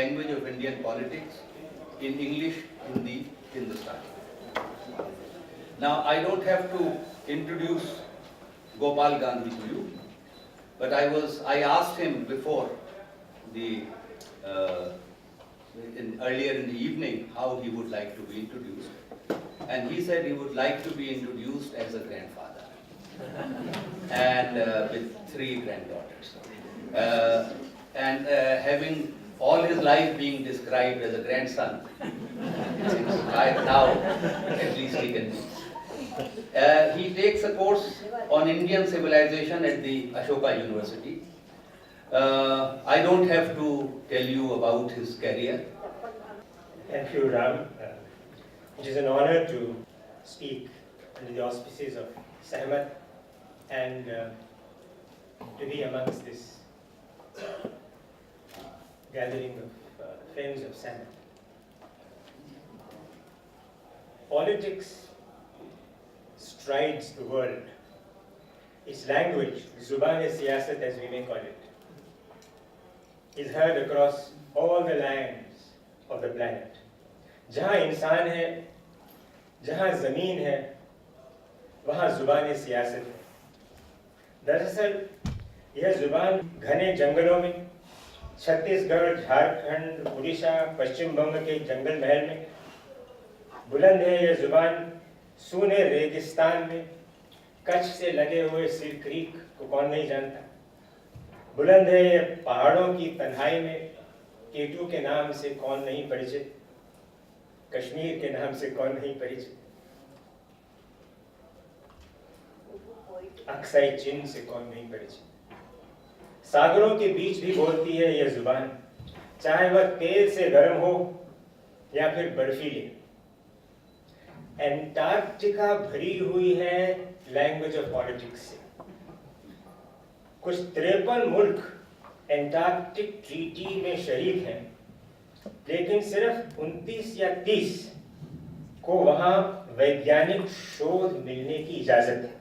language of Indian politics in English, Hindi, Hindustani. Now, I don't have to introduce Gopal Gandhi to you, but I asked him before earlier in the evening how he would like to be introduced, and he said he would like to be introduced as a grandfather and with 3 granddaughters, and having all his life being described as a grandson. Now, at least he can be. He takes a course on Indian civilization at the Ashoka University. I don't have to tell you about his career. Thank you, Ram. It is an honor to speak under the auspices of Sahmat and to be amongst this gathering of friends of Sahmat. Politics strides the world. Its language, Zuban-e-Siyasat as we may call it, is heard across all the lands of the planet. जहाँ इंसान है, जहाँ ज़मीन है, वहाँ ज़ुबान-ए-सियासत है. दरअसल यह ज़ुबान घने जंगलों में, छत्तीसगढ़, झारखंड, उड़ीसा, पश्चिम बंग के जंगल महल में बुलंद है. यह ज़ुबान सूने रेगिस्तान में, कच्छ से लगे हुए सिर क्रीक को कौन नहीं जानता. बुलंद है पहाड़ों की तन्हाई में, केटू के नाम से कौन नहीं परिचित, कश्मीर के नाम से कौन नहीं परिचित, अक्साई चिन्ह से कौन नहीं परिचित. सागरों के बीच भी बोलती है यह जुबान, चाहे वह तेल से गर्म हो या फिर बर्फीली. एंटार्क्टिका भरी हुई है लैंग्वेज ऑफ पॉलिटिक्स से. कुछ 53 मुल्क एंटार्क्टिक ट्रीटी में शरीक हैं, लेकिन सिर्फ 29 या 30 को वहां वैज्ञानिक शोध मिलने की इजाजत है,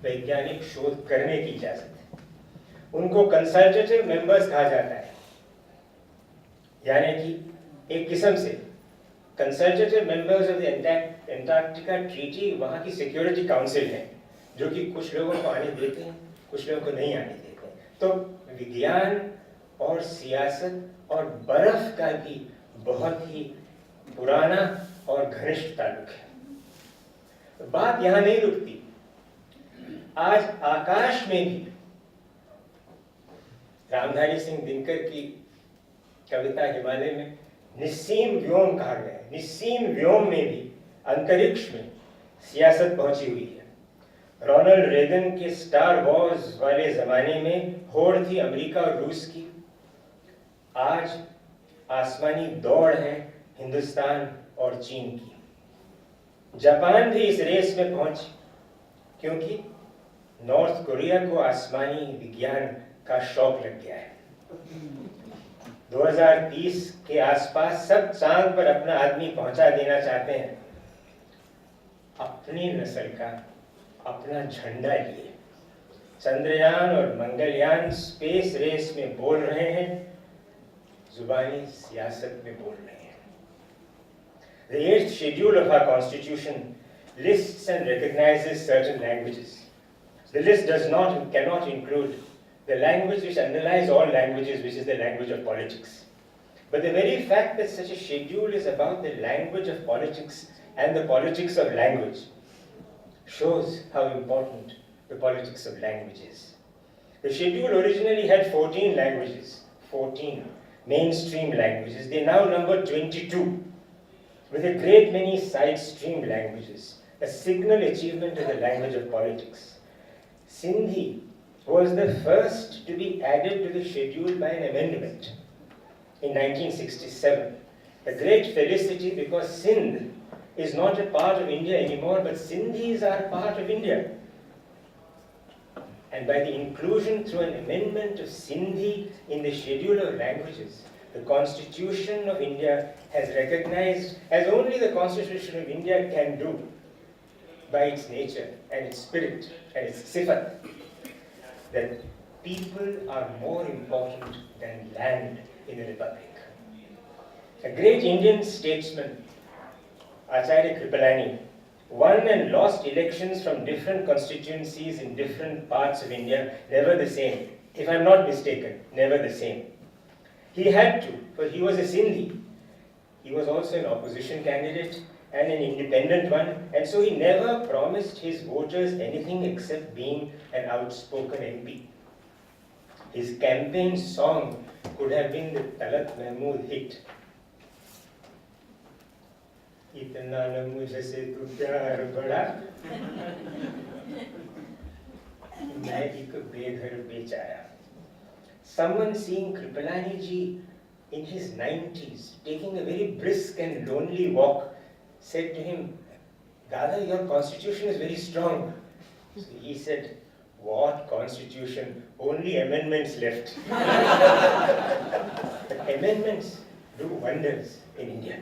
वैज्ञानिक शोध करने की इजाजत है. उनको कंसल्टेटिव मेंबर्स कहा जाता है, यानी कि एक किस्म से consultative members of the Antarctica treaty वहां की सिक्योरिटी काउंसिल है, जो कि कुछ लोगों को आने देते हैं, कुछ लोगों को नहीं आने देते हैं. तो विज्ञान और सियासत और बर्फ का भी बहुत ही पुराना और घनिष्ठ ताल्लुक है. बात यहां नहीं रुकती. आज आकाश में भी रामधारी सिंह दिनकर की कविता हिमालय में निस्सीम व्योम कहा गया है. निस्सीम व्योम में भी, अंतरिक्ष में सियासत पहुंची हुई है. रोनाल्ड रेगन के स्टार वॉर्स वाले जमाने में होड़ थी अमेरिका और रूस की. आज आसमानी दौड़ है हिंदुस्तान और चीन की. जापान भी इस रेस में पहुंची, क्योंकि नॉर्थ कोरिया को आसमानी विज्ञान का शौक लग गया है. 2030 के आसपास सब चांद पर अपना आदमी पहुंचा देना चाहते हैं, अपनी नस्ल का अपना झंडा लिए. चंद्रयान और मंगलयान स्पेस रेस में बोल रहे हैं, जुबानी सियासत में बोल रहे हैं. The 8th schedule of our constitution lists and recognizes certain languages. The list cannot include the language which underlies all languages, which is the language of politics. But the very fact that such a schedule is about the language of politics and the politics of language shows how important the politics of language is. The schedule originally had 14 languages, 14 mainstream languages. They now number 22, with a great many side stream languages, a signal achievement of the language of politics. Sindhi was the first to be added to the schedule by an amendment in 1967. A great felicity, because Sindh is not a part of India anymore, but Sindhis are part of India. And by the inclusion through an amendment of Sindhi in the schedule of languages, the Constitution of India has recognized, as only the Constitution of India can do by its nature and its spirit and its sifat, that people are more important than land in a republic. A great Indian statesman, Acharya Kripalani, won and lost elections from different constituencies in different parts of India, never the same. If I'm not mistaken, never the same. He had to, for he was a Sindhi. He was also an opposition candidate and an independent one, and so he never promised his voters anything except being an outspoken MP. His campaign song could have been the Talat Mahmood hit. इतना न मुझसे तू प्यार बड़ा मैं एक बेघर बेचारा. Someone seeing Kripalani ji in his 90s taking a very brisk and lonely walk said to him, Dada, your constitution is very strong. So he said, what constitution? Only amendments left. But amendments do wonders in India.